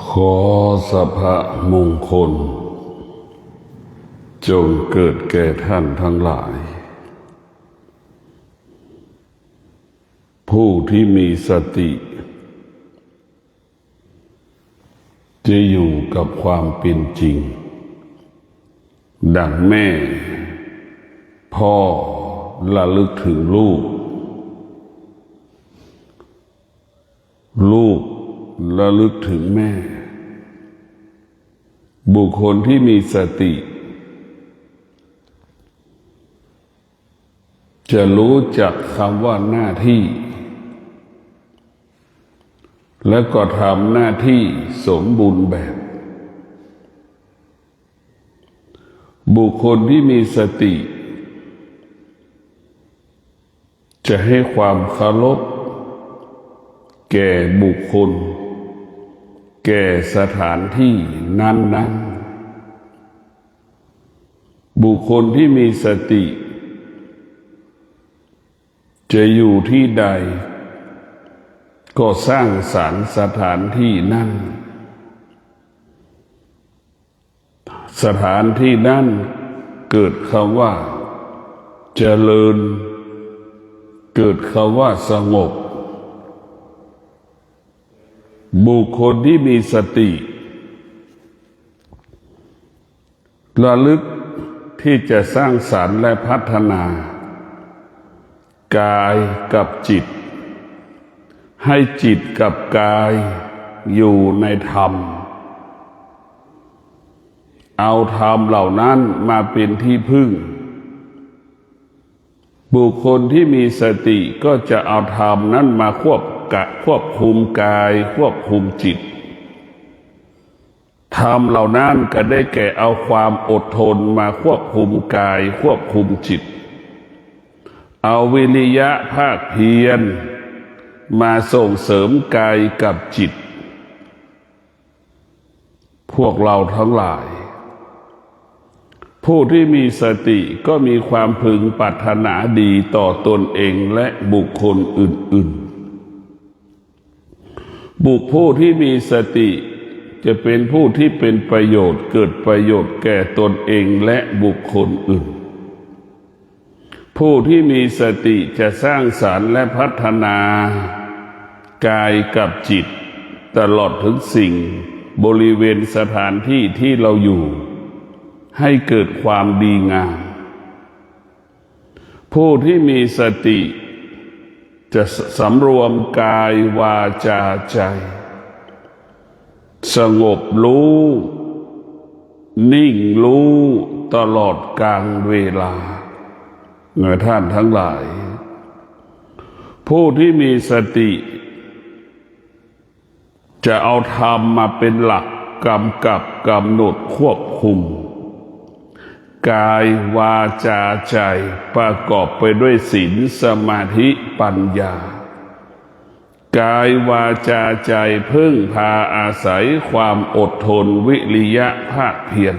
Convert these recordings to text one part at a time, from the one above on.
ขอสัพพะมงคลจงเกิดแก่ท่านทั้งหลายผู้ที่มีสติจะอยู่กับความเป็นจริงดังแม่พ่อระลึกถึงลูกลูกระลึกถึงแม่บุคคลที่มีสติจะรู้จักคำว่าหน้าที่และก็ทำหน้าที่สมบูรณ์แบบบุคคลที่มีสติจะให้ความเคารพแก่บุคคลแก่สถานที่นั้นๆบุคคลที่มีสติจะอยู่ที่ใดก็สร้างสรรค์สถานที่นั้นสถานที่นั้นเกิดคำว่าเจริญเกิดคำว่าสงบบุคคลที่มีสติระลึกที่จะสร้างสรรค์และพัฒนากายกับจิตให้จิตกับกายอยู่ในธรรมเอาธรรมเหล่านั้นมาเป็นที่พึ่งบุคคลที่มีสติก็จะเอาธรรมนั้นมาควบคุมกายควบคุมจิตธรรมเหล่านั้นก็ได้แก่เอาความอดทนมาควบคุมกายควบคุมจิตเอาวิริยะภาคเพียรมาส่งเสริมกายกับจิตพวกเราทั้งหลายผู้ที่มีสติก็มีความพึงปรารถนาดีต่อตนเองและบุคคลอื่นๆบุคคลที่มีสติจะเป็นผู้ที่เป็นประโยชน์เกิดประโยชน์แก่ตนเองและบุคคลอื่นผู้ที่มีสติจะสร้างสรรค์และพัฒนากายกับจิตตลอดถึงสิ่งบริเวณสถานที่ที่เราอยู่ให้เกิดความดีงามผู้ที่มีสติจะสำรวมกายวาจาใจสงบรู้นิ่งรู้ตลอดกาลเวลาเมื่อท่านทั้งหลายผู้ที่มีสติจะเอาธรรมมาเป็นหลักกำกับกำหนดควบคุมกายวาจาใจประกอบไปด้วยศีลสมาธิปัญญากายวาจาใจพึ่งพาอาศัยความอดทนวิริยะภาคเพียร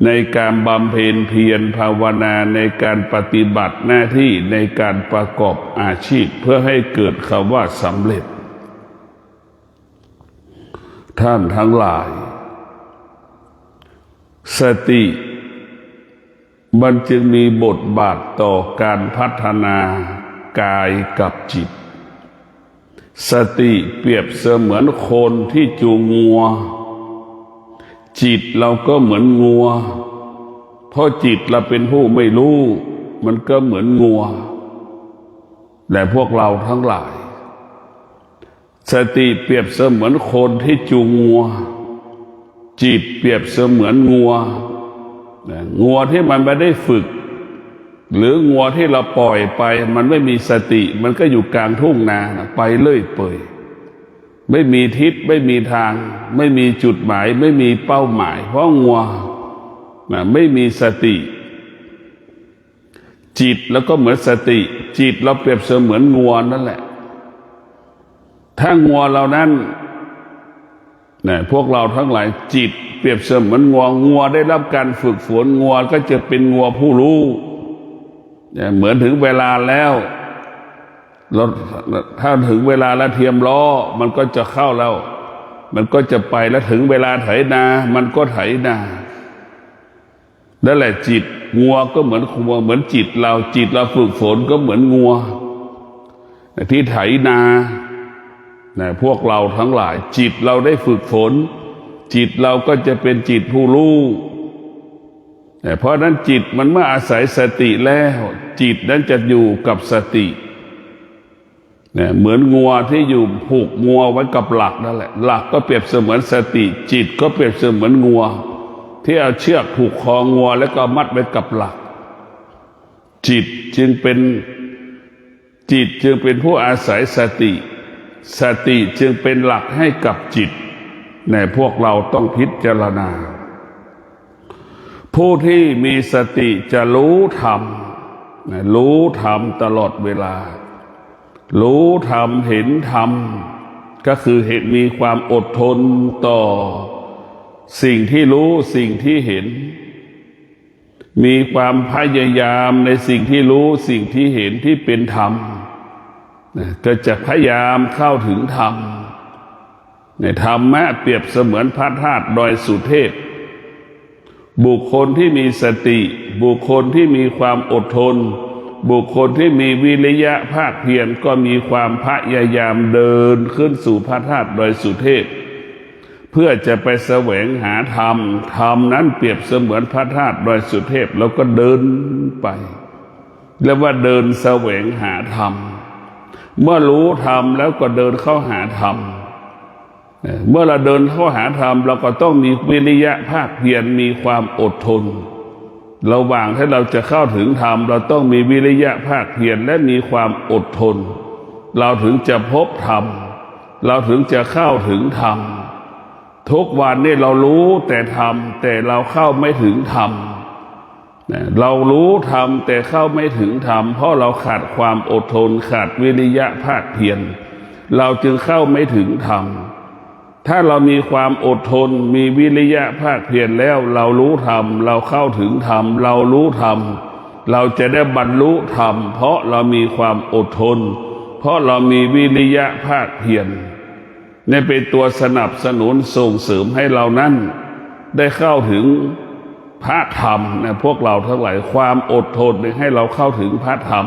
ในการบำเพ็ญเพียรภาวนาในการปฏิบัติหน้าที่ในการประกอบอาชีพเพื่อให้เกิดคำว่าสำเร็จท่านทั้งหลายสติมันจึงมีบทบาทต่อการพัฒนากายกับจิตสติเปรียบเสมือนคนที่จูงงัวจิตเราก็เหมือนงัวเพราะจิตเราเป็นผู้ไม่รู้มันก็เหมือนงัวแต่พวกเราทั้งหลายสติเปรียบเสมือนคนที่จูงงัวจิตเปรียบเสมือนงัวที่มันไม่ได้ฝึกหรืองัวที่เราปล่อยไปมันไม่มีสติมันก็อยู่กลางทุ่งนาไปเลื่อยเปื่อยไม่มีทิศไม่มีทางไม่มีจุดหมายไม่มีเป้าหมายเพราะงัวไม่มีสติจิตแล้วก็เหมือนสติจิตเราเปรียบเสมือนงัวนั่นแหละถ้างัวเรานั้นพวกเราทั้งหลายจิตเปรียบเสมือนงัวได้รับการฝึกฝนงัวก็จะเป็นงัวผู้รู้เหมือนถึงเวลาแล้วถ้าถึงเวลาแล้วเทียมล้อมันก็จะเข้าแล้ว มันก็จะไปแล้วถึงเวลาไถนามันก็ไถนานั่นแหละจิตงัวก็เหมือนงัวเหมือนจิตเราฝึกฝนก็เหมือนงัวที่ไถนาพวกเราทั้งหลายจิตเราได้ฝึกฝนจิตเราก็จะเป็นจิตผู้รู้เพราะนั้นจิตมันเมื่ออาศัยสติแล้วจิตนั้นจะอยู่กับสติเหมือนงัวที่อยู่ผูกงัวไว้กับหลักนั่นแหละหลักก็เปรียบเสมือนสติจิตก็เปรียบเสมือนงัวที่เอาเชือกผูกคองัวแล้วก็มัดไว้กับหลักจิตจึงเป็นผู้อาศัยสติจึงเป็นหลักให้กับจิตพวกเราต้องพิจารณาผู้ที่มีสติจะรู้ธรรมตลอดเวลารู้ธรรมเห็นธรรมก็คือมีความอดทนต่อสิ่งที่รู้สิ่งที่เห็นมีความพยายามในสิ่งที่รู้สิ่งที่เห็นที่เป็นธรรมก็จะพยายามเข้าถึงธรรมธรรมะเปรียบเสมือนพระธาตุดอยสุเทพบุคคลที่มีสติบุคคลที่มีความอดทนบุคคลที่มีวิริยะภาคเพียรก็มีความพยายามเดินขึ้นสู่พระธาตุดอยสุเทพเพื่อจะไปแสวงหาธรรมนั้นเปรียบเสมือนพระธาตุดอยสุเทพแล้วก็เดินไปเรียกว่าเดินแสวงหาธรรมเมื่อรู้ธรรมแล้วก็เดินเข้าหาธรรมเมื่อเราเดินเข้าหาธรรมเราก็ต้องมีวิริยะภาคเพียรมีความอดทนระหว่างที่เราจะเข้าถึงธรรมเราต้องมีวิริยะภาคเพียรและมีความอดทนเราถึงจะพบธรรมเราถึงจะเข้าถึงธรรมทุกวันนี้เรารู้แต่ธรรมแต่เราเข้าไม่ถึงธรรมเรารู้ธรรมแต่เข้าไม่ถึงธรรมเพราะเราขาดความอดทนขาดวิริยะภาคเพียรเราจึงเข้าไม่ถึงธรรมถ้าเรามีความอดทนมีวิริยะภาคเพียรแล้วเรารู้ธรรมเราเข้าถึงธรรมเรารู้ธรรมเราจะได้บรรลุธรรมเพราะเรามีความอดทนเพราะเรามีวิริยะภาคเพียรนี่เป็นตัวสนับสนุนส่งเสริมให้เรานั้นได้เข้าถึงพระธรรมพวกเราทั้งหลายความอดทนให้เราเข้าถึงพระธรรม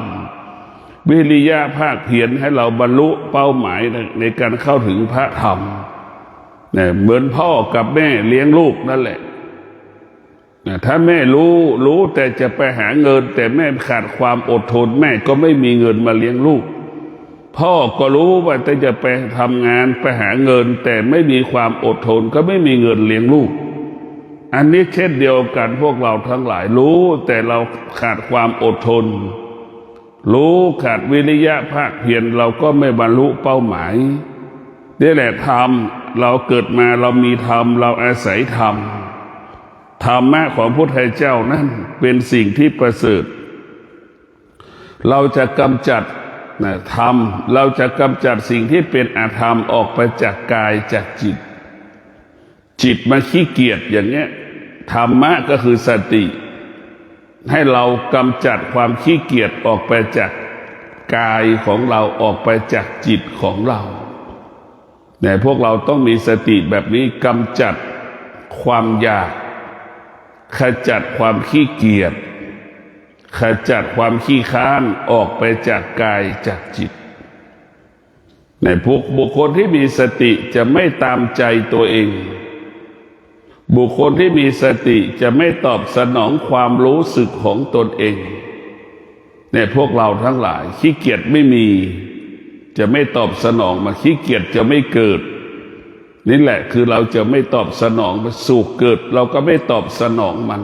วิริยะภาคเพียรให้เราบรรลุเป้าหมายในการเข้าถึงพระธรรมเหมือนพ่อกับแม่เลี้ยงลูกนั่นแหละถ้าแม่รู้แต่จะไปหาเงินแต่แม่ขาดความอดทนแม่ก็ไม่มีเงินมาเลี้ยงลูกพ่อก็รู้ว่าจะไปทำงานไปหาเงินแต่ไม่มีความอดทนก็ไม่มีเงินเลี้ยงลูกอันนี้เช่นเดียวกันพวกเราทั้งหลายรู้แต่เราขาดความอดทนรู้ขาดวิริยะภาคเพียรเราก็ไม่บรรลุเป้าหมายนี่แหละธรรมเราเกิดมาเรามีธรรมเราอาศัยธรรมธรรมะของพระพุทธเจ้านั้นเป็นสิ่งที่ประเสริฐเราจะกำจัดธรรมเราจะกำจัดสิ่งที่เป็นอธรรมออกไปจากกายจากจิตมาขี้เกียจอย่างเงี้ยธรรมะก็คือสติให้เรากำจัดความขี้เกียจออกไปจากกายของเราออกไปจากจิตของเราแต่พวกเราต้องมีสติแบบนี้กำจัดความอยากขจัดความขี้เกียจขจัดความขี้ค้านออกไปจากกายจากจิตในพวกบุคคลที่มีสติจะไม่ตามใจตัวเองบุคคลที่มีสติจะไม่ตอบสนองความรู้สึกของตนเองเนี่ยพวกเราทั้งหลายขี้เกียจไม่มีจะไม่ตอบสนองมาขี้เกียจจะไม่เกิดนี่แหละคือเราจะไม่ตอบสนองสุขเกิดเราก็ไม่ตอบสนองมัน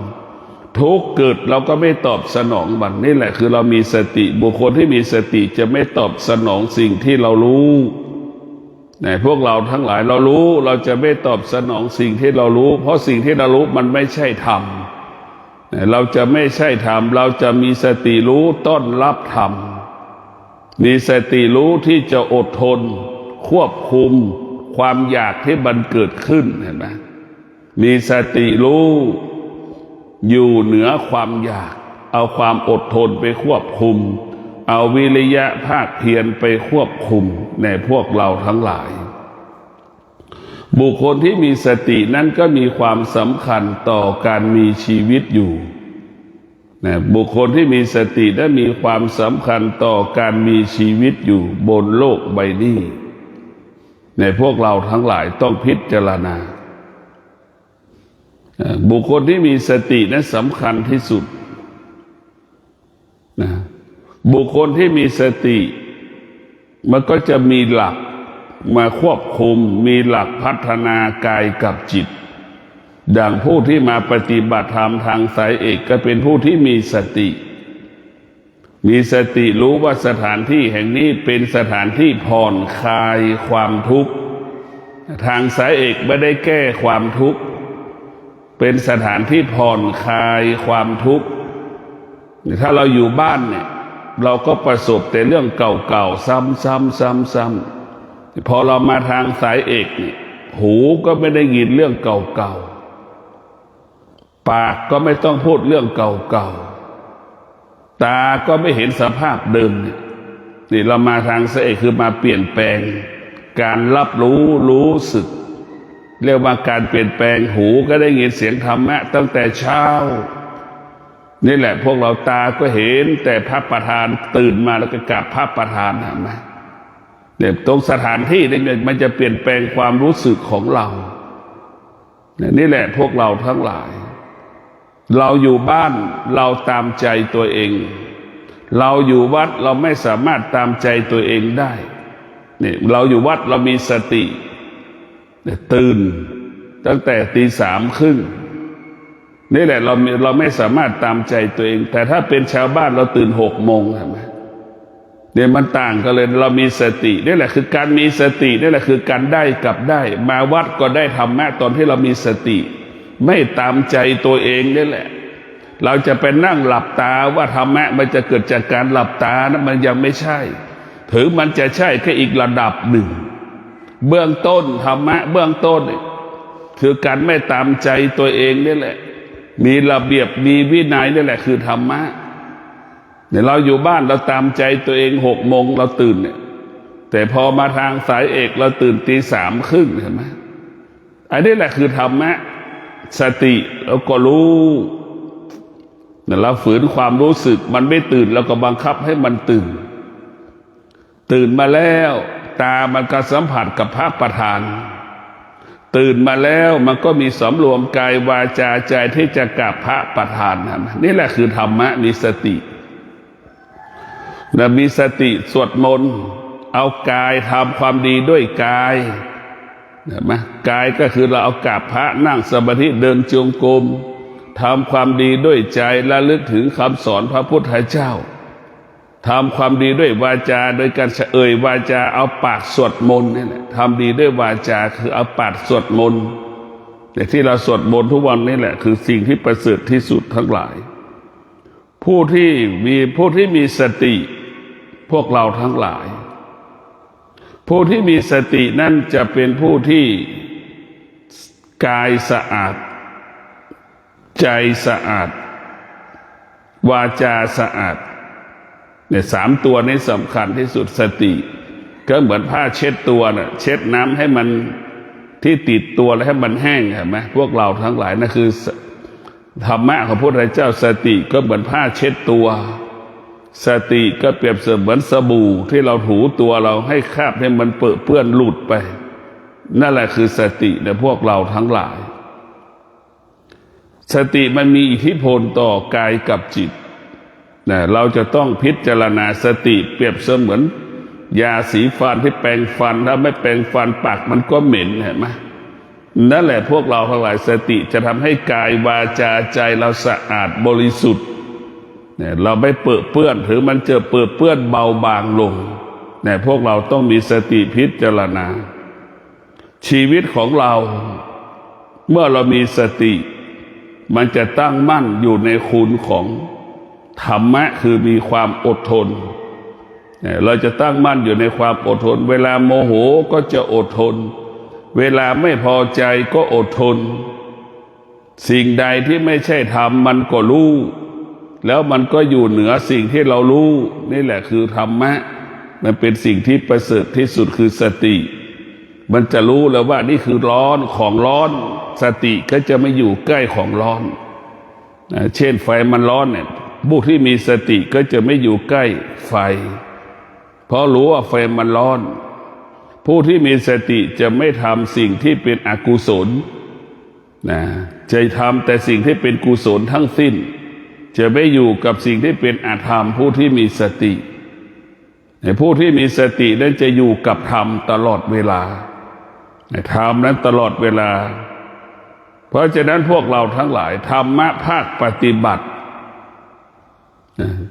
ทุกข์เกิดเราก็ไม่ตอบสนองมันนี่แหละคือเรามีสติบุคคลที่มีสติจะไม่ตอบสนองสิ่งที่เรารู้พวกเราทั้งหลายเรารู้เราจะไม่ตอบสนองสิ่งที่เรารู้เพราะสิ่งที่เรารู้มันไม่ใช่ธรรมเราจะไม่ใช่ธรรมเราจะมีสติรู้ต้อนรับธรรมมีสติรู้ที่จะอดทนควบคุมความอยากที่มันเกิดขึ้นเห็นไหมมีสติรู้อยู่เหนือความอยากเอาความอดทนไปควบคุมเอาวิริยะภาคเพียรไปควบคุมในพวกเราทั้งหลาย บุคคลที่มีสตินั้นก็มีความสำคัญต่อการมีชีวิตอยู่นะบุคคลที่มีสตินั้นมีความสำคัญต่อการมีชีวิตอยู่บนโลกใบนี้ในพวกเราทั้งหลายต้องพิจารณาบุคคลที่มีสตินั้นสำคัญที่สุดนะบุคคลที่มีสติมันก็จะมีหลักมาควบคุมมีหลักพัฒนากายกับจิตดังผู้ที่มาปฏิบัติธรรมทางสายเอกก็เป็นผู้ที่มีสติรู้ว่าสถานที่แห่งนี้เป็นสถานที่ผ่อนคลายความทุกข์ทางสายเอกไม่ได้แก้ความทุกข์เป็นสถานที่ผ่อนคลายความทุกข์ถ้าเราอยู่บ้านเนี่ยเราก็ประสบแต่เรื่องเก่าๆซ้ำๆพอเรามาทางสายเอกเนี่ยหูก็ไม่ได้ยินเรื่องเก่าๆปากก็ไม่ต้องพูดเรื่องเก่าๆตาก็ไม่เห็นสภาพเดิมนี่เรามาทางสายเอกคือมาเปลี่ยนแปลงการรับรู้สึกเรียกว่าการเปลี่ยนแปลงหูก็ได้ยินเสียงธรรมะตั้งแต่เช้านี่แหละพวกเราตาก็เห็นแต่พระประธานตื่นมาแล้วก็กราบพระประธานเห็นไหมเนี่ยตรงสถานที่นี่มันจะเปลี่ยนแปลงความรู้สึกของเรานี่แหละพวกเราทั้งหลายเราอยู่บ้านเราตามใจตัวเองเราอยู่วัดเราไม่สามารถตามใจตัวเองได้เนี่ยเราอยู่วัดเรามีสติตื่นตั้งแต่ตี 3:30นี่แหละเราไม่สามารถตามใจตัวเองแต่ถ้าเป็นชาวบ้านเราตื่น6 โมงใช่ไหมเนี่ยมันต่างกันเลยเรามีสตินี่แหละคือการมีสตินี่แหละคือการได้กับได้มาวัดก็ได้ธรรมะตอนที่เรามีสติไม่ตามใจตัวเองนี่แหละเราจะไปนั่งหลับตาว่าธรรมะมันจะเกิดจากการหลับตานะมันยังไม่ใช่ถึงมันจะใช่แค่อีกระดับหนึ่งเบื้องต้นธรรมะเบื้องต้นคือการไม่ตามใจตัวเองนี่แหละมีระเบียบมีวินัยนี่แหละคือธรรมะเนี่ยเราอยู่บ้านเราตามใจตัวเอง6 โมงเราตื่นเนี่ยแต่พอมาทางสายเอกเราตื่นตี 3:30เห็นไหมอันนี้แหละคือธรรมะสติเราก็รู้เนี่ยเราฝืนความรู้สึกมันไม่ตื่นเราก็บังคับให้มันตื่นมาแล้วตามันก็สัมผัสกับพระประธานตื่นมาแล้วมันก็มีสำรวมกายวาจาใจที่จะกราบพระประธานนี่แหละคือธรรมะมีสติและมีสติสวดมนต์เอากายทำความดีด้วยกายเห็นไหมกายก็คือเราเอากราบพระนั่งสมาธิเดินจงกรมทำความดีด้วยใจและลึกถึงคำสอนพระพุทธเจ้าทำความดีด้วยวาจาโดยการวาจาเอาปากสวดมนต์นี่แหละทำดีด้วยวาจาคือเอาปากสวดมนต์แต่ที่เราสวดมนต์ทุกวันนี่แหละคือสิ่งที่ประเสริฐที่สุดทั้งหลายผู้ที่มีสติพวกเราทั้งหลายผู้ที่มีสตินั่นจะเป็นผู้ที่กายสะอาดใจสะอาดวาจาสะอาดเนี่ย3 ตัวนี้สำคัญที่สุดสติก็เหมือนผ้าเช็ดตัวน่ะเช็ดน้ำให้มันที่ติดตัวแล้วให้มันแห้งเห็นไหมพวกเราทั้งหลายนั่นคือธรรมะของพระพุทธเจ้าสติก็เหมือนผ้าเช็ดตัวสติก็เปรียบเสมือนสบู่ที่เราถูตัวเราให้คราบให้มันเปื้อนหลุดไปนั่นแหละคือสติในพวกเราทั้งหลายสติมันมีอิทธิพลต่อกายกับจิตเราจะต้องพิจารณาสติเปรียบเสมือนยาสีฟันที่แปรงฟันถ้าไม่แปรงฟันปากมันก็เหม็นเห็นไหมนั่นแหละพวกเราทั้งหลายสติจะทำให้กายวาจาใจเราสะอาดบริสุทธิ์เราไม่เปื้อนถึงมันจะเปื้อนเบาบางลงพวกเราต้องมีสติพิจารณาชีวิตของเราเมื่อเรามีสติมันจะตั้งมั่นอยู่ในคุณของธรรมะคือมีความอดทนเราจะตั้งมั่นอยู่ในความอดทนเวลาโมโหก็จะอดทนเวลาไม่พอใจก็อดทนสิ่งใดที่ไม่ใช่ธรรมมันก็รู้แล้วมันก็อยู่เหนือสิ่งที่เรารู้นี่แหละคือธรรมะมันเป็นสิ่งที่ประเสริฐที่สุดคือสติ มันจะรู้แล้วว่านี่คือร้อนของร้อนสติก็จะไม่อยู่ใกล้ของร้อนเช่นไฟมันร้อนเนี่ยผู้ที่มีสติก็จะไม่อยู่ใกล้ไฟเพราะรู้ว่าไฟมันร้อนผู้ที่มีสติจะไม่ทำสิ่งที่เป็นอกุศลนะจะทำแต่สิ่งที่เป็นกุศลทั้งสิ้นจะไม่อยู่กับสิ่งที่เป็นอธรรมผู้ที่มีสติผู้ที่มีสตินั้นจะอยู่กับธรรมตลอดเวลาธรรมนั้นตลอดเวลาเพราะฉะนั้นพวกเราทั้งหลายธรรมะภาคปฏิบัติ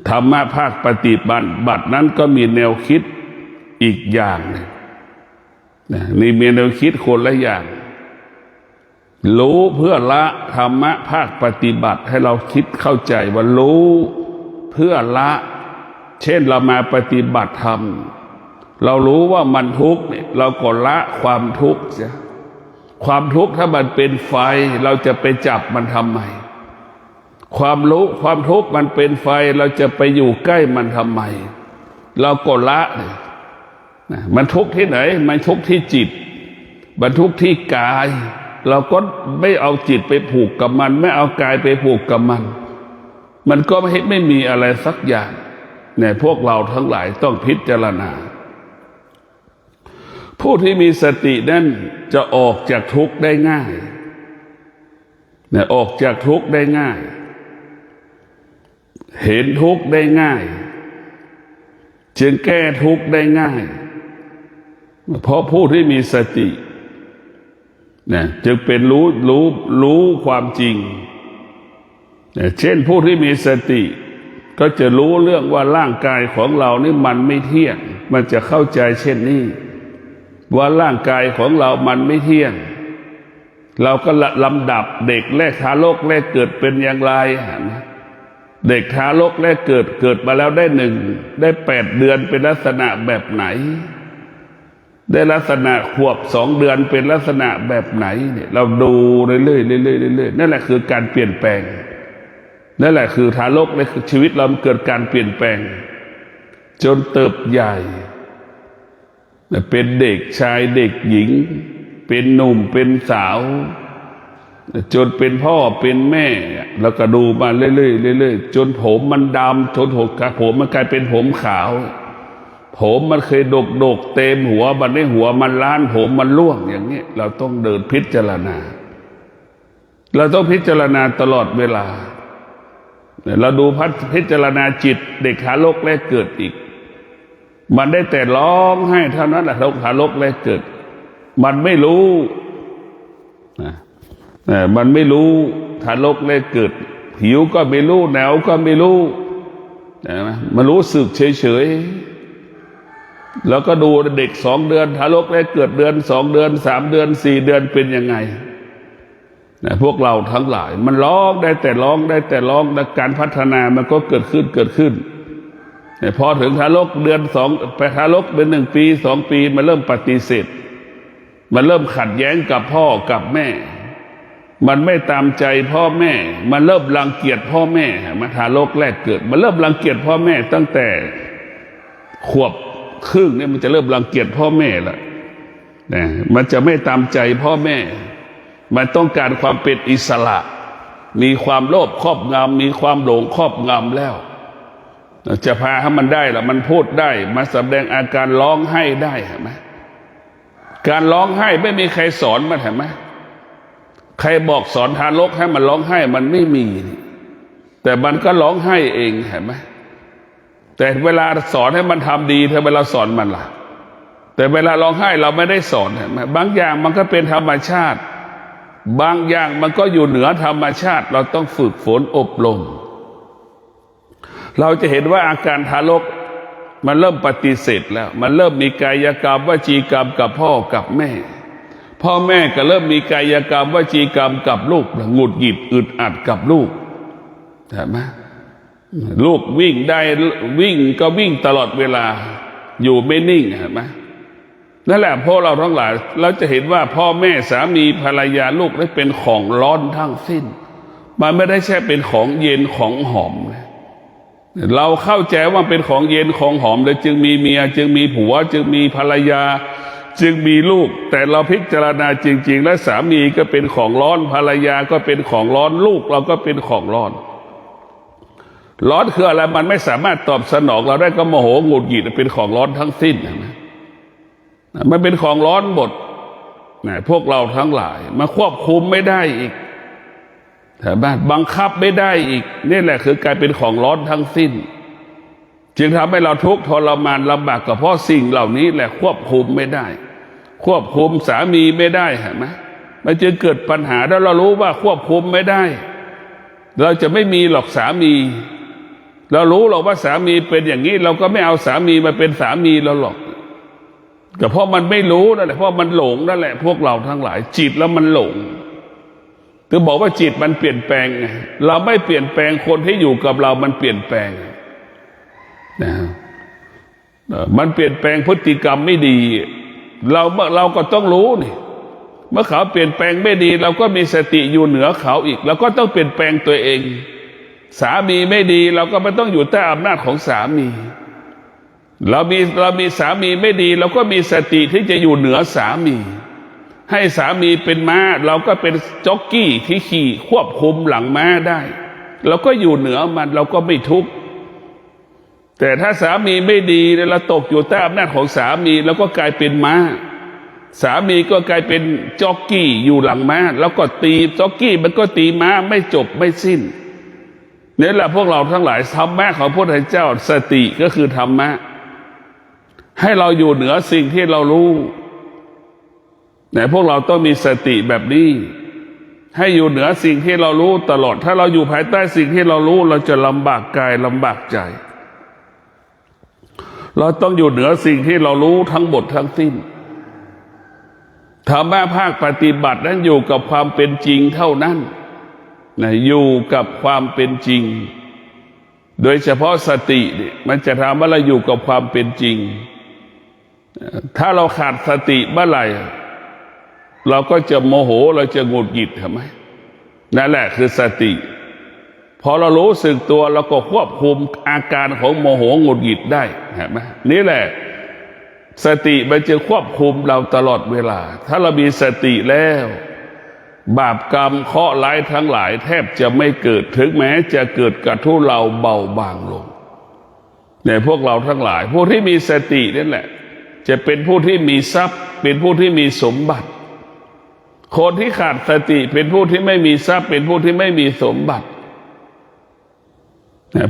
ธรรมะภาคปฏิบัตินั้นก็มีแนวคิดอีกอย่างหนึ่งนี่มีแนวคิดคนละอย่างรู้เพื่อละธรรมะภาคปฏิบัติให้เราคิดเข้าใจว่ารู้เพื่อละเช่นเรามาปฏิบัติธรรมเรารู้ว่ามันทุกข์เนี่ยเราก็ละความทุกข์เสียความทุกข์ถ้ามันเป็นไฟเราจะไปจับมันทำไมความทุกข์มันเป็นไฟเราจะไปอยู่ใกล้มันทำไมเราก็ละเนี่ยมันทุกข์ที่ไหนมันทุกข์ที่จิตมันทุกข์ที่กายเราก็ไม่เอาจิตไปผูกกับมันไม่เอากายไปผูกกับมันก็ไม่มีอะไรสักอย่างเนี่ยพวกเราทั้งหลายต้องพิจารณาผู้ที่มีสตินั้นจะออกจากทุกข์ได้ง่ายเนี่ยออกจากทุกข์ได้ง่ายเห็นทุกข์ได้ง่ายจึงแก้ทุกข์ได้ง่ายเพราะผู้ที่มีสติเนี่ยจึงเป็นรู้ความจริงเนี่ยเช่นผู้ที่มีสติก็จะรู้เรื่องว่าร่างกายของเรานี่มันไม่เที่ยงมันจะเข้าใจเช่นนี้ว่าร่างกายของเรามันไม่เที่ยงเราก็ลำดับเด็กแรกทารกแรกเกิดเป็นอย่างไรเด็กทารกแรกเกิดมาแล้วได้8 เดือนเป็นลักษณะแบบไหนได้ลักษณะขวบ2 เดือนเป็นลักษณะแบบไหนเนี่ยเราดูเรื่อยๆเรื่อยๆนั่นแหละคือการเปลี่ยนแปลงนั่นแหละคือทารกในชีวิตเราเกิดการเปลี่ยนแปลงจนเติบใหญ่เป็นเด็กชายเด็กหญิงเป็นหนุ่มเป็นสาวจนเป็นพ่อเป็นแม่แล้วก็ดูมาเรื่อยๆจนผมมันดำจนผมมันกลายเป็นผมขาวผมมันเคยดกเต็มหัวมันได้หัวมันล้านผมมันร่วงอย่างนี้เราต้องเดินพิจารณาเราต้องพิจารณาตลอดเวลาเราดูพิจารณาจิตเด็กทารกแรกเกิดอีกมันได้แต่ร้องไห้เท่านั้นแหละทารกแรกเกิดมันไม่รู้มันไม่รู้ทารกแรกเกิดหิวก็ไม่รู้หนาวก็ไม่รู้มันรู้สึกเฉยๆแล้วก็ดูเด็ก2 เดือนทารกแรกเกิดเดือน2 เดือน3 เดือน4 เดือนเป็นยังไงพวกเราทั้งหลายมันร้องได้แต่ร้องและการพัฒนามันก็เกิดขึ้นพอถึงทารกเดือน2ไปทารกเป็น1 ปี 2 ปีมันเริ่มปฏิเสธมันเริ่มขัดแย้งกับพ่อกับแม่มันไม่ตามใจพ่อแม่มันเริ่มรังเกียจพ่อแม่มาทารกแรกเกิดมันเริ่มรังเกียจพ่อแม่ตั้งแต่ขวบครึ่งเนี่ยมันจะเริ่มรังเกียจพ่อแม่ละมันจะไม่ตามใจพ่อแม่มันต้องการความเป็นอิสระมีความโลภครอบงำมีความหลงครอบงำแล้วจะพาให้มันได้ล่ะมันพูดได้มาแสดงอาการร้องไห้ได้เห็นไหมการร้องไห้ไม่มีใครสอนมันเห็นไหมใครบอกสอนทารกให้มันร้องไห้มันไม่มีแต่มันก็ร้องไห้เองเห็นไหมแต่เวลาสอนให้มันทำดีถ้าเวลาสอนมันล่ะแต่เวลาร้องไห้เราไม่ได้สอนเห็นไหมบางอย่างมันก็เป็นธรรมชาติบางอย่างมันก็อยู่เหนือธรรมชาติเราต้องฝึกฝนอบรมเราจะเห็นว่าอาการทารกมันเริ่มปฏิเสธแล้วมันเริ่มมีกายกรรมวจีกรรมกับพ่อกับแม่พ่อแม่ก็เริ่มมีกายกรรมวจีกรรมกับลูกหงุดหงิดอึดอัดกับลูกใช่ไหมลูกวิ่งได้วิ่งก็วิ่งตลอดเวลาอยู่ไม่นิ่งเห็นไหมนั่นแหละพวกเราทั้งหลายเราจะเห็นว่าพ่อแม่สามีภรรยาลูกได้เป็นของร้อนทั้งสิ้นมันไม่ได้แค่เป็นของเย็นของหอมเราเข้าใจว่าเป็นของเย็นของหอมเลยจึงมีเมียจึงมีผัวจึงมีภรรยา จึงมีลูกแต่เราพิจารณาจริงๆและสามีก็เป็นของร้อนภรรยาก็เป็นของร้อนลูกเราก็เป็นของร้อนร้อนคืออะไรมันไม่สามารถตอบสนองเราได้ก็โมโหหงุดหงิดเป็นของร้อนทั้งสิ้นนะมันเป็นของร้อนหมดนะพวกเราทั้งหลายมาควบคุมไม่ได้อีกแต่บังคับไม่ได้อีกนี่แหละคือกลายเป็นของร้อนทั้งสิ้นจึงทำให้เราทุกข์ทรมานลำบากก็เพราะสิ่งเหล่านี้แหละควบคุมไม่ได้ควบคุมสามีไม่ได้เห็นไหมมันจึงเกิดปัญหาแล้วเรารู้ว่าควบคุมไม่ได้เราจะไม่มีหรอกสามีเรารู้หรอกว่าสามีเป็นอย่างนี้เราก็ไม่เอาสามีมาเป็นสามีเราหรอกก็เพราะมันไม่รู้นั่นแหละเพราะมันหลงนั่นแหละพวกเราทั้งหลายจิตแล้วมันหลงคือบอกว่าจิตมันเปลี่ยนแปลงไงเราไม่เปลี่ยนแปลงคนที่อยู่กับเรามันเปลี่ยนแปลงนะมันเปลี่ยนแปลงพฤติกรรมไม่ดีเราก็ต้องรู้นี่เมื่อเขาเปลี่ยนแปลงไม่ดีเราก็มีสติอยู่เหนือเขาอีกเราก็ต้องเปลี่ยนแปลงตัวเองสามีไม่ดีเราก็ไม่ต้องอยู่ใต้อำนาจของสามีเรามีสามีไม่ดีเราก็มีสติที่จะอยู่เหนือสามีให้สามีเป็นม้าเราก็เป็นจ็อกกี้ที่ขี่ควบคุมหลังม้าได้เราก็อยู่เหนือมันเราก็ไม่ทุกข์แต่ถ้าสามีไม่ดีเราตกอยู่ใต้อำนาจของสามีแล้วก็กลายเป็นม้าสามีก็กลายเป็นจ็อกกี้อยู่หลังม้าแล้วก็ตีจ็อกกี้มันก็ตีม้าไม่จบไม่สิ้นนี่แหละพวกเราทั้งหลายธรรมะของพระพุทธเจ้าสติก็คือธรรมะให้เราอยู่เหนือสิ่งที่เรารู้แต่พวกเราต้องมีสติแบบนี้ให้อยู่เหนือสิ่งที่เรารู้ตลอดถ้าเราอยู่ภายใต้สิ่งที่เรารู้เราจะลำบากกายลำบากใจเราต้องอยู่เหนือสิ่งที่เรารู้ทั้งหมดทั้งสิ้นธรรมะภาคปฏิบัตินั้นอยู่กับความเป็นจริงเท่านั้นนะอยู่กับความเป็นจริงโดยเฉพาะสติเนี่ยมันจะทำให้เราอยู่กับความเป็นจริงถ้าเราขาดสติเมื่อไหร่เราก็จะโมโหเราจะหงุดหงิดใช่ไหมนั่นแหละคือสติพอเรารู้สึกตัวเราก็ควบคุมอาการของโมโหหงุดหงิดได้เห็นไหมนี่แหละสติมันจะควบคุมเราตลอดเวลาถ้าเรามีสติแล้วบาปกรรมเคราะห์ร้ายทั้งหลายแทบจะไม่เกิดถึงแม้จะเกิดกระทุเราเบาบางลงเนี่ยพวกเราทั้งหลายผู้ที่มีสตินั่นแหละจะเป็นผู้ที่มีทรัพย์เป็นผู้ที่มีสมบัติคนที่ขาดสติเป็นผู้ที่ไม่มีทรัพย์เป็นผู้ที่ไม่มีสมบัติ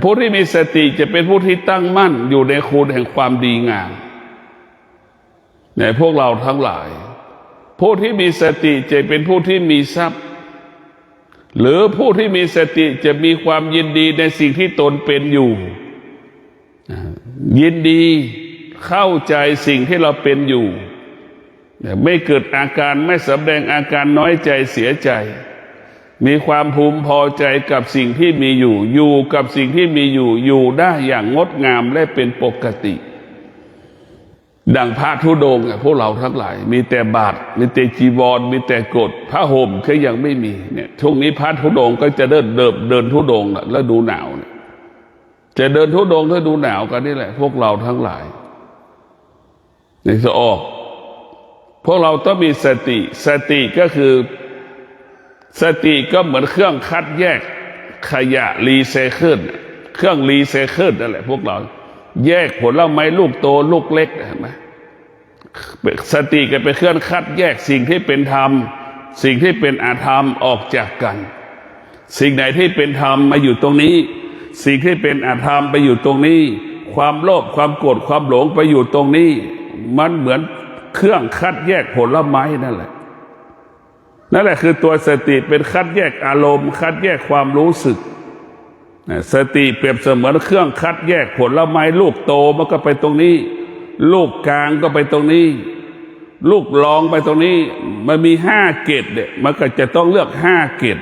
ผู้ที่มีสติจะเป็นผู้ที่ตั้งมั่นอยู่ในคุณแห่งความดีงามเนี่ยพวกเราทั้งหลายผู้ที่มีสติจะเป็นผู้ที่มีทรัพย์หรือผู้ที่มีสติจะมีความยินดีในสิ่งที่ตนเป็นอยู่ยินดีเข้าใจสิ่งที่เราเป็นอยู่ไม่เกิดอาการไม่แสดงอาการน้อยใจเสียใจมีความภูมิพอใจกับสิ่งที่มีอยู่กับสิ่งที่มีอยู่ได้อย่างงดงามและเป็นปกติดังพระธุดงค์พวกเราทั้งหลายมีแต่บาตรมีแต่จีวรมีแต่กฎผ้าห่มก็ยังไม่มีเนี่ยช่วงนี้พระธุดงค์ก็จะเดินธุดงค์แล้วดูหนาวเนี่ยจะเดินธุดงค์ถ้าดูหนาวกันนี่แหละพวกเราทั้งหลายในจะออกพวกเราต้องมีสติก็คือสติก็เหมือนเครื่องคัดแยกขยะรีไซเคิลเครื่องรีไซเคิลนั่นแหละพวกเราแยกผลไม้ลูกโตลูกเล็กเห็นไหมสติก็เป็นเครื่องคัดแยกสิ่งที่เป็นธรรมสิ่งที่เป็นอธรรมออกจากกันสิ่งไหนที่เป็นธรรมมาอยู่ตรงนี้สิ่งที่เป็นอธรรมไปอยู่ตรงนี้ความโลภความโกรธความหลงไปอยู่ตรงนี้มันเหมือนเครื่องคัดแยกผลไม้นั่นแหละคือตัวสติเป็นคัดแยกอารมณ์คัดแยกความรู้สึกสติเปรียบเสมือนเครื่องคัดแยกผลไม้ลูกโตมันก็ไปตรงนี้ลูกกลางก็ไปตรงนี้ลูกรองไปตรงนี้มันมี5เกรดเนี่ยมันก็จะต้องเลือก5เกรด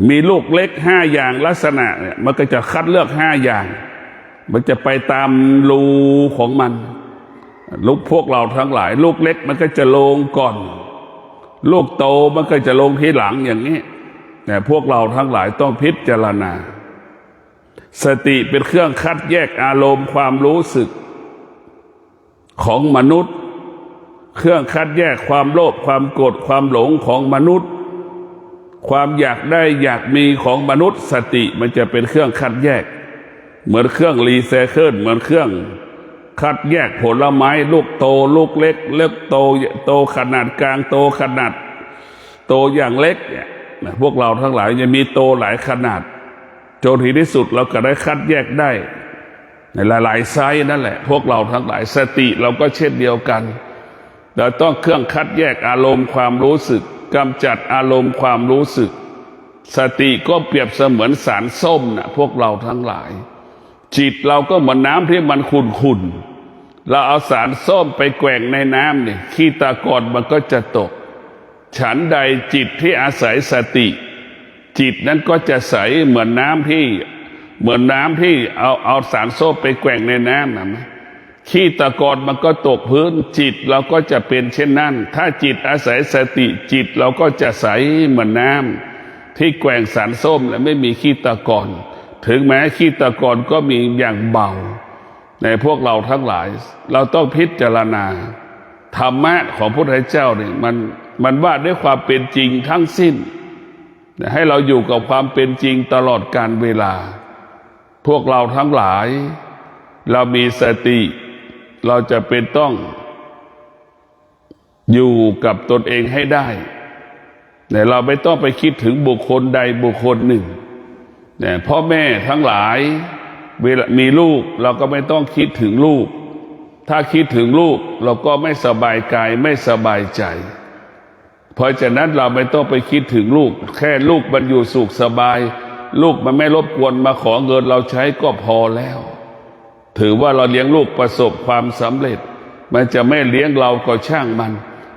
มีลูกเล็ก5อย่างลักษณะเนี่ยมันก็จะคัดเลือก5อย่างมันจะไปตามรูของมันลูกพวกเราทั้งหลายลูกเล็กมันก็จะลงก่อนลูกโตมันก็จะลงทีหลังอย่างนี้แต่พวกเราทั้งหลายต้องพิจารณาสติเป็นเครื่องคัดแยกอารมณ์ความรู้สึกของมนุษย์ เครื่องคัดแยกความโลภความโกรธความหลงของมนุษย์ความอยากได้อยากมีของมนุษย์สติมันจะเป็นเครื่องคัดแยกเหมือนเครื่องรีไซเคิลเหมือนเครื่องคัดแยกผลไม้ลูกโตลูกเล็กเล็กโตขนาดกลางโตขนาดโตอย่างเล็กเนี่ยพวกเราทั้งหลายจะมีโตหลายขนาดจนที่สุดเราก็ได้คัดแยกได้ในหลายๆไซส์นั่นแหละพวกเราทั้งหลายสติเราก็เช่นเดียวกันเราต้องเครื่องคัดแยกอารมณ์ความรู้สึกกำจัดอารมณ์ความรู้สึกสติก็เปรียบเสมือนสารส้มนะพวกเราทั้งหลายจิตเราก็เหมือนน้ำที่มันขุ่นๆเราเอาสารส้มไปแกว่งในน้ำเนี่ยขี้ตะกอนมันก็จะตกฉันใดจิตที่อาศัยสติจิตนั้นก็จะใสเหมือนน้ำที่เอาสารส้มไปแกว่งในน้ำนะขี้ตะกอนมันก็ตกพื้นจิตเราก็จะเป็นเช่นนั้นถ้าจิตอาศัยสติจิตเราก็จะใสเหมือนน้ำที่แกว่งสารส้มและไม่มีขี้ตะกอนถึงแม้ขี้ตะกอนก็มีอย่างเบาในพวกเราทั้งหลายเราต้องพิจารณาธรรมะของพระพุทธเจ้าเนี่ยมันว่าด้วยความเป็นจริงทั้งสิ้นให้เราอยู่กับความเป็นจริงตลอดกาลเวลาพวกเราทั้งหลายเรามีสติเราจะเป็นต้องอยู่กับตนเองให้ได้แต่เราไม่ต้องไปคิดถึงบุคคลใดบุคคลหนึ่งพ่อแม่ทั้งหลายเวลามีลูกเราก็ไม่ต้องคิดถึงลูกถ้าคิดถึงลูกเราก็ไม่สบายกายไม่สบายใจเพราะฉะนั้นเราไม่ต้องไปคิดถึงลูกแค่ลูกมันอยู่สุขสบายลูกมันไม่รบกวนมาขอเงินเราใช้ก็พอแล้วถือว่าเราเลี้ยงลูกประสบความสำเร็จมันจะไม่เลี้ยงเราก็ช่าง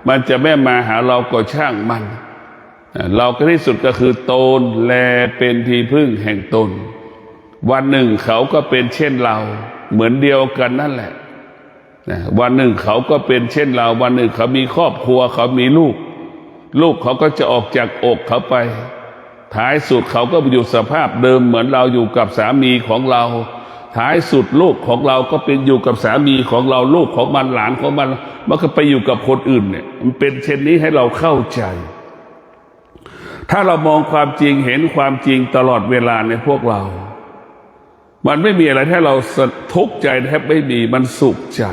มันจะไม่มาหาเราก็ช่างมันเราก็ที่สุดก็คือตนแลเป็นที่พึ่งแห่งตนวันหนึ่งเขาก็เป็นเช่นเราเหมือนเดียวกันนั่นแหละวันหนึ่งเขาก็เป็นเช่นเราวันหนึ่งเขามีครอบครัวเขามีลูกเขาก็จะออกจากอกเขาไปท้ายสุดเขาก็ไปอยู่สภาพเดิมเหมือนเราอยู่กับสามีของเราท้ายสุดลูกของเราก็เป็นอยู่กับสามีของเราลูกของมันหลานของมันก็ไปอยู่กับคนอื่นเนี่ยมันเป็นเช่นนี้ให้เราเข้าใจถ้าเรามองความจริงเห็นความจริงตลอดเวลาในพวกเรามันไม่มีอะไรให้เราทุกข์ใจแทบไม่มีมันสุขใจ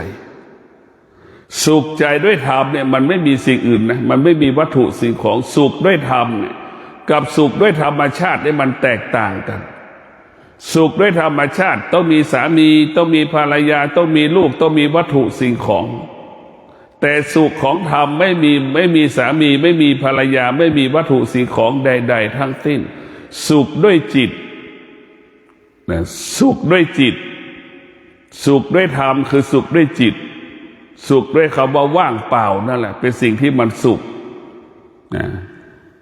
ด้วยธรรมเนี่ยมันไม่มีสิ่งอื่นนะมันไม่มีวัตถุสิ่งของสุขด้วยธรรมเนี่ยกับสุขด้วยธรรมชาติเนี่ยมันแตกต่างกันสุขด้วยธรรมชาติต้องมีสามีต้องมีภรรยาต้องมีลูกต้องมีวัตถุสิ่งของแต่สุขของธรรมไม่มีสามีไม่มีภรรยาไม่มีวัตถุสิ่งของใดๆทั้งสิ้นสุขด้วยจิตนะสุขด้วยจิตสุขด้วยธรรมคือสุขด้วยจิตสุขด้วยคำว่าว่างเปล่านั่นแหละเป็นสิ่งที่มันสุขนะ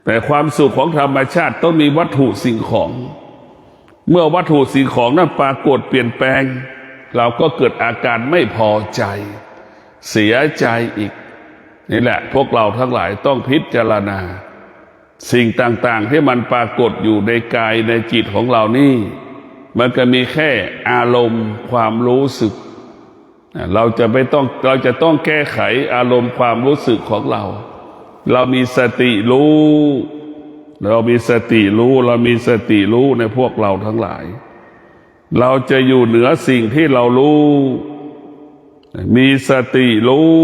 แต่ความสุขของธรรมชาติต้องมีวัตถุสิ่งของเมื่อวัตถุสิ่งของนั้นปรากฏเปลี่ยนแปลงเราก็เกิดอาการไม่พอใจเสียใจอีกนี่แหละพวกเราทั้งหลายต้องพิจารณาสิ่งต่างๆที่มันปรากฏอยู่ในกายในจิตของเรานี่มันก็มีแค่อารมณ์ความรู้สึกเราจะต้องแก้ไขอารมณ์ความรู้สึกของเรามีสติรู้เรามีสติรู้ในพวกเราทั้งหลายเราจะอยู่เหนือสิ่งที่เรารู้มีสติรู้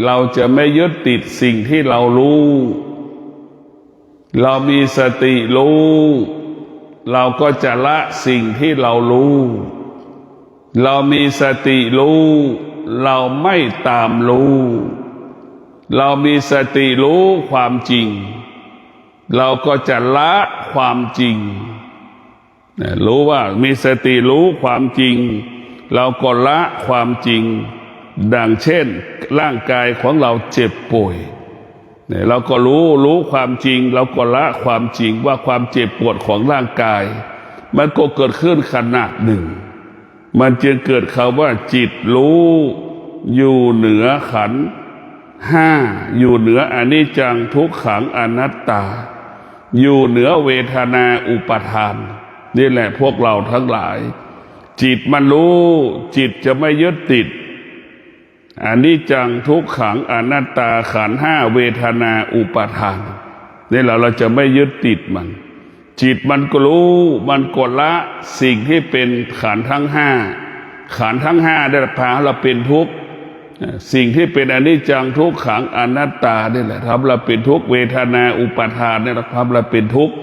เราจะไม่ยึดติดสิ่งที่เรารู้เรามีสติรู้เราก็จะละสิ่งที่เรารู้เรามีสติรู้เราไม่ตามรู้เรามีสติรู้ความจริงเราก็จะละความจริงรู้ว่ามีสติรู้ความจริงเราก็ละความจริงดังเช่นร่างกายของเราเจ็บป่วยเราก็รู้ความจริงเราก็ละความจริงว่าความเจ็บปวดของร่างกายมันก็เกิดขึ้นขนาดหนึ่งมันจึงเกิดคำว่าจิตรู้อยู่เหนือขันธ์ห้าอยู่เหนืออนิจจังทุกขังอนัตตาอยู่เหนือเวทนาอุปาทานนี่แหละพวกเราทั้งหลายจิตมันรู้จิตจะไม่ยึดติด อนิจจังทุกขังอนัตตาขันธ์ห้าเวทนาอุปาทานนี่เราจะไม่ยึดติดมันจิตมันก็รู้มันก็ละสิ่งที่เป็นขันธ์ทั้งห้าขันธ์ทั้งห้าได้พาเราเป็นทุกข์สิ่งที่เป็นอนิจจังทุกขังอนัตตานี่แหละทำเราเป็นทุกข์เวทนาอุปาทานนี่แหละทำเราเป็นทุกข์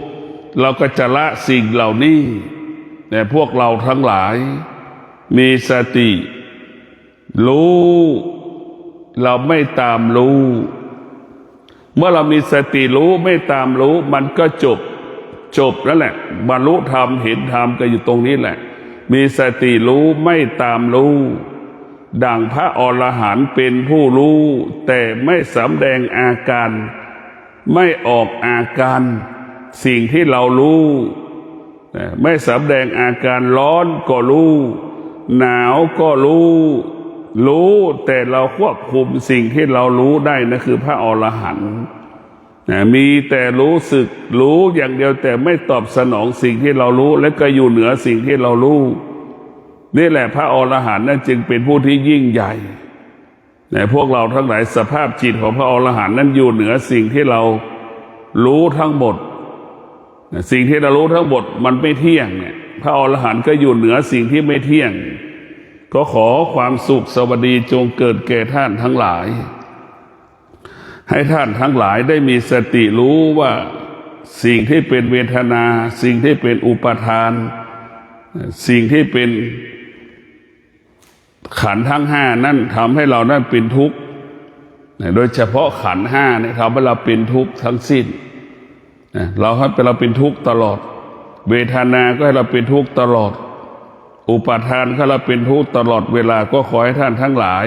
เราก็จะละสิ่งเหล่านี้แต่พวกเราทั้งหลายมีสติรู้เราไม่ตามรู้เมื่อเรามีสติรู้ไม่ตามรู้มันก็จบแล้วแหละบรรลุธรรมเห็นธรรมก็อยู่ตรงนี้แหละมีสติรู้ไม่ตามรู้ดังพระอรหันต์เป็นผู้รู้แต่ไม่สำแดงอาการไม่ออกอาการสิ่งที่เรารู้ไม่สำแดงอาการร้อนก็รู้หนาวก็รู้แต่เราควบคุมสิ่งที่เรารู้ได้นะคือพระอรหันต์มีแต่รู้สึกรู้อย่างเดียวแต่ไม่ตอบสนองสิ่งที่เรารู้และก็อยู่เหนือสิ่งที่เรารู้นี่แหละพระอรหันต์นั่นจึงเป็นผู้ที่ยิ่งใหญ่แต่พวกเราทั้งหลายสภาพจิตของพระอรหันต์นั้นอยู่เหนือสิ่งที่เรารู้ทั้งหมดสิ่งที่เรารู้ทั้งหมดมันไม่เที่ยงเนี่ยพระอรหันต์ก็อยู่เหนือสิ่งที่ไม่เที่ยงก็ขอความสุขสวัสดีจงเกิดแก่ท่านทั้งหลายให้ท่านทั้งหลายได้มีสติรู้ว่าสิ่งที่เป็นเวทนาสิ่งที่เป็นอุปาทานสิ่งที่เป็นขันธ์ทั้งห้านั่นทำให้เรานั้นเป็นทุกข์โดยเฉพาะขันธ์ห้าเนี่ยทำให้เราเป็นทุกข์ทั้งสิ้นเราเป็นทุกข์ตลอดเวทนาก็ให้เราเป็นทุกข์ตลอดอุปาทานก็เราเป็นทุกข์ตลอดเวลาก็ขอให้ท่านทั้งหลาย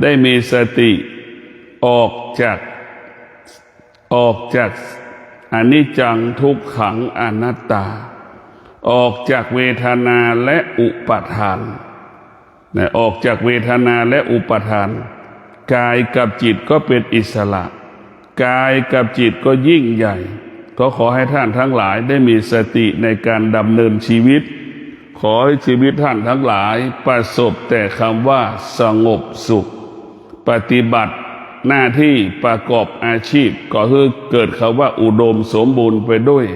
ได้มีสติออกจากอนิจจังทุกขังอนัตตาออกจากเวทนาและอุปาทานออกจากเวทนาและอุปาทานกายกับจิตก็เป็นอิสระกายกับจิตก็ยิ่งใหญ่ก็ขอให้ท่านทั้งหลายได้มีสติในการดำเนินชีวิตขอให้ชีวิตท่านทั้งหลายประสบแต่คำว่าสงบสุขปฏิบัติหน้าที่ประกอบอาชีพก็คือเกิดคำว่าอุดมสมบูรณ์ไปด้วย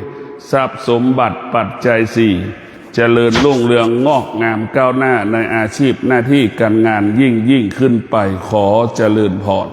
ทรัพย์สมบัติปัจจัยสี่เจริญรุ่งเรืองงอกงามก้าวหน้าในอาชีพหน้าที่การงานยิ่งขึ้นไปขอเจริญพร